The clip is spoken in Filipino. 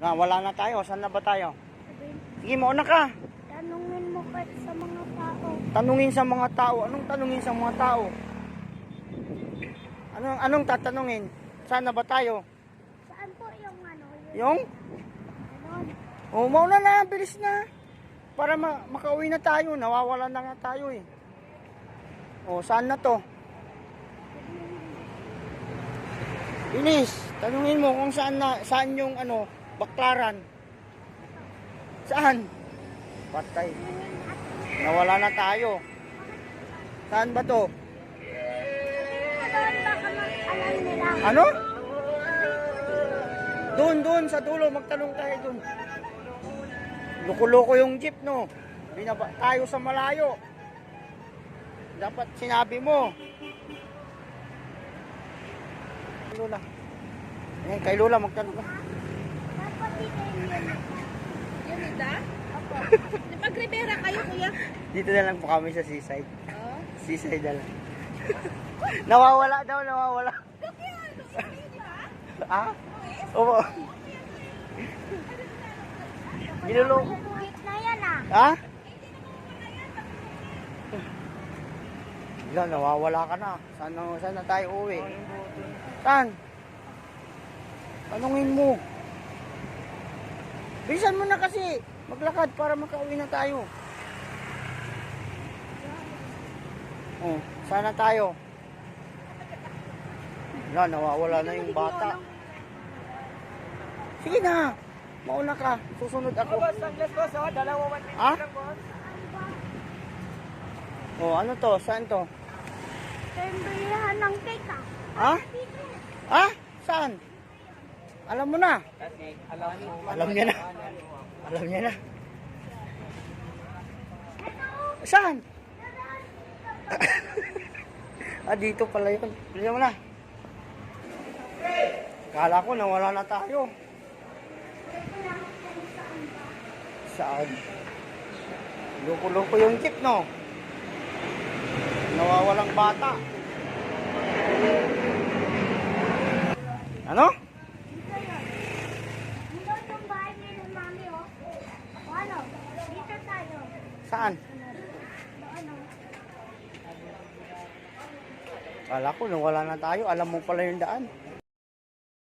Na, wala na tayo. Saan na ba tayo? Sige, mauna ka. Tanungin mo ka sa mga tao. Tanungin sa mga tao. Anong tanungin sa mga tao? Anong tatanungin? Saan na ba tayo? Saan po yung ano? Yung? Ano? Oh, mauna na. Bilis na. Para makauwi na tayo. Nawawala na nga tayo eh. Oh, saan na to? Bilis. Tanungin mo kung saan yung ano, baklaran. Saan? Patay. Nawala na tayo. Saan ba to? Doon baka alam nila. Ano? Doon sa dulo. Magtanong tayo doon. Loko-loko yung jeep, no? Binaba tayo sa malayo. Dapat sinabi mo. Lola. Ayan, kay Lola magtanong ka. Dapat dito yun. Yunida? Opo. Pag-Rivera kayo, kuya? Dito na lang po kami sa seaside. Oo. Seaside na lang. Nawawala daw, nawawala. Ah? Opo. Niluloko. Wait na yan ah. Ha? Wala, nawawala ka na. Saan na tayo uwi? Saan? Tanungin mo. Bilisan mo na kasi. Maglakad para makauwi na tayo. Oh, saan na tayo? Wala, nawawala na yung bata. Sige na. Mauna ka. Susunod ako. Ha? Oh, ano to? Saan to? Pembilihan ng cake ah. Ha? Ha? Saan? Alam mo na. Alam niya na. Alam niya na. Saan? Dito pala yun. Bilihan mo na. Kala ko nawala na tayo. Saan? Loko-loko yung jeep, no? Nawawalang bata. Ano? Dito yun. Dito yung bahay ni mami oh. O ano? Dito tayo. Saan? Ano? Kala ko nawala na tayo. Alam mo pala yung daan.